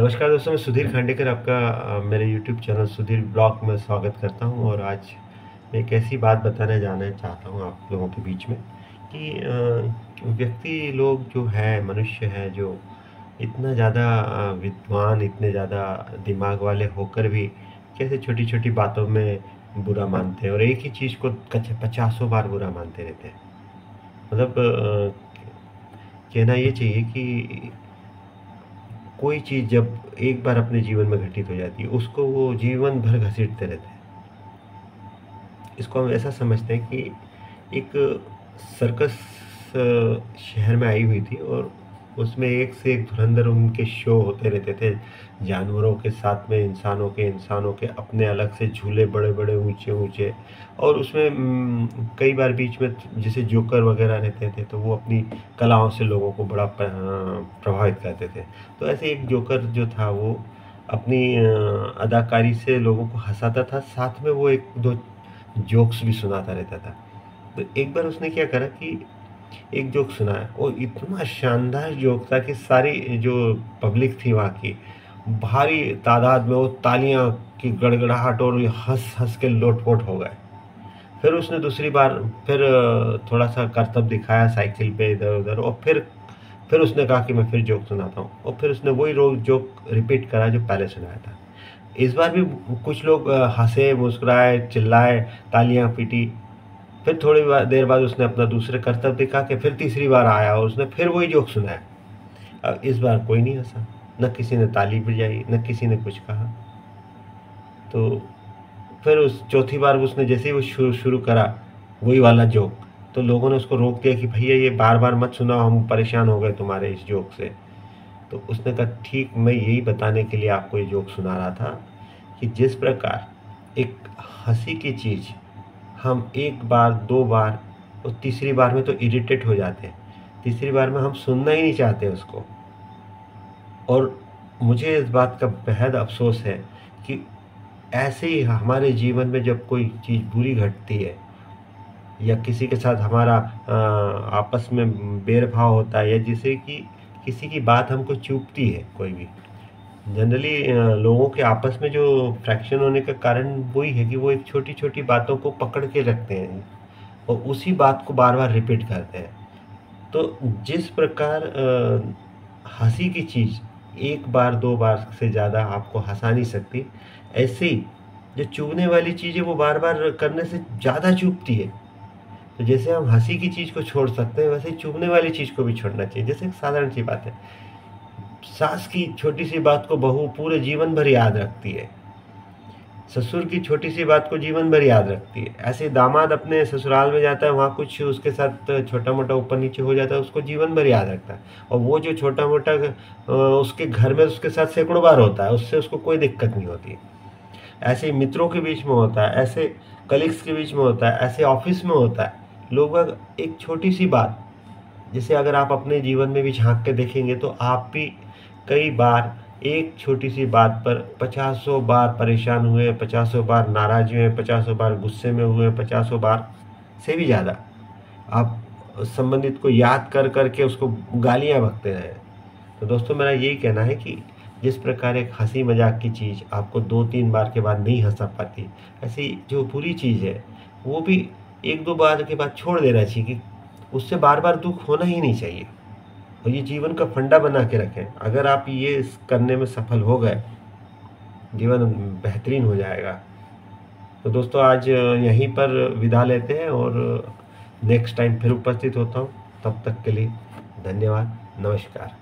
नमस्कार दोस्तों, मैं सुधीर खांडेकर आपका मेरे यूट्यूब चैनल सुधीर ब्लॉग में स्वागत करता हूं। और आज मैं एक ऐसी बात बताने जाना चाहता हूं आप लोगों के बीच में कि व्यक्ति लोग जो है, मनुष्य है जो इतना ज़्यादा विद्वान, इतने ज़्यादा दिमाग वाले होकर भी कैसे छोटी-छोटी बातों में बुरा मानते हैं और एक ही चीज़ को कच पचासों बार बुरा मानते रहते हैं। मतलब कहना ये चाहिए कि कोई चीज़ जब एक बार अपने जीवन में घटित हो जाती है, उसको वो जीवन भर घसीटते रहते हैं। इसको हम ऐसा समझते हैं कि एक सर्कस शहर में आई हुई थी और उसमें एक से एक धुरंधर उनके शो होते रहते थे। जानवरों के साथ में इंसानों के अपने अलग से झूले बड़े-बड़े, ऊँचे-ऊँचे। और उसमें कई बार बीच में जैसे जोकर वगैरह रहते थे, तो वो अपनी कलाओं से लोगों को बड़ा प्रभावित करते थे। तो ऐसे एक जोकर जो था वो अपनी अदाकारी से लोगों को हँसाता था, साथ में वो 1-2 जोक्स भी सुनाता रहता था। तो एक बार उसने क्या करा कि एक जोक सुनाया, वो इतना शानदार जोक था कि सारी जो पब्लिक थी वहाँ की, भारी तादाद में वो तालियाँ की गड़गड़ाहट और हँस-हँस के लोट-पोट हो गए। फिर उसने दूसरी बार फिर थोड़ा-सा करतब दिखाया साइकिल पे इधर-उधर, और फिर उसने कहा कि मैं फिर जोक सुनाता हूँ, और फिर उसने वही जोक रिपीट करा जो पहले सुनाया था। इस बार भी कुछ लोग हँसे, मुस्कुराए, चिल्लाए, तालियाँ पीटी। फिर थोड़ी देर बाद उसने अपना दूसरे करतब दिखा के फिर तीसरी बार आया और उसने फिर वही जोक सुनाया। अब इस बार कोई नहीं हँसा, न किसी ने ताली बजाई, न किसी ने कुछ कहा। तो फिर उस चौथी बार उसने जैसे ही वो शुरू करा वही वाला जोक, तो लोगों ने उसको रोक दिया कि भैया ये बार-बार मत सुनाओ, हम परेशान हो गए तुम्हारे इस जोक से। तो उसने कहा ठीक, मैं यही बताने के लिए आपको ये जोक सुना रहा था कि जिस प्रकार एक हँसी की चीज़ हम 1 बार, 2 बार और तीसरी बार में तो इरिटेट हो जाते हैं। तीसरी बार में हम सुनना ही नहीं चाहते उसको। और मुझे इस बात का बेहद अफ़सोस है कि ऐसे ही हमारे जीवन में जब कोई चीज़ बुरी घटती है या किसी के साथ हमारा आपस में बैर-भाव होता है, या जैसे कि किसी की बात हमको चुभती है कोई भी। जनरली लोगों के आपस में जो फ्रैक्शन होने का कारण वही है कि वो एक छोटी-छोटी बातों को पकड़ के रखते हैं और उसी बात को बार-बार रिपीट करते हैं। तो जिस प्रकार हँसी की चीज़ 1 बार 2 बार से ज़्यादा आपको हँसा नहीं सकती, ऐसे ही जो चुभने वाली चीज़ है वो बार-बार करने से ज़्यादा चुभती है। तो जैसे हम हँसी की चीज़ को छोड़ सकते हैं, वैसे ही चुभने वाली चीज़ को भी छोड़ना चाहिए। जैसे एक साधारण सी बात है, सास की छोटी-सी बात को बहू पूरे जीवन भर याद रखती है। ससुर की छोटी-सी बात को जीवन भर याद रखती है। ऐसे दामाद अपने ससुराल में जाता है, वहाँ कुछ उसके साथ छोटा-मोटा ऊपर-नीचे हो जाता है, उसको जीवन भर याद रखता है। और वो जो छोटा-मोटा उसके घर में उसके साथ सैकड़ों बार होता है, उससे उसको कोई दिक्कत नहीं होती। ऐसे ही मित्रों के बीच में होता है, ऐसे कलीग्स के बीच में होता है, ऐसे ऑफ़िस में होता है। लोग बाग एक छोटी-सी बात, जैसे अगर आप अपने जीवन में भी झाँक के देखेंगे तो आप भी कई बार एक छोटी-सी बात पर पचासों बार परेशान हुए, पचासों बार नाराज़ हुए, पचासों बार गुस्से में हुए, पचासों बार से भी ज़्यादा आप संबंधित को याद कर के उसको गालियाँ बकते रहे। तो दोस्तों, मेरा यही कहना है कि जिस प्रकार एक हँसी-मज़ाक की चीज़ आपको 2-3 बार के बाद नहीं हँसा पाती, ऐसे ही जो बुरी चीज़ है, वो भी 1-2 बार के बाद छोड़ देना चाहिए कि उससे बार-बार दुःख होना ही नहीं चाहिए। और ये जीवन का फंडा बना के रखें। अगर आप ये करने में सफल हो गए, जीवन बेहतरीन हो जाएगा। तो दोस्तों, आज यहीं पर विदा लेते हैं और नेक्स्ट टाइम फिर उपस्थित होता हूँ। तब तक के लिए धन्यवाद। नमस्कार।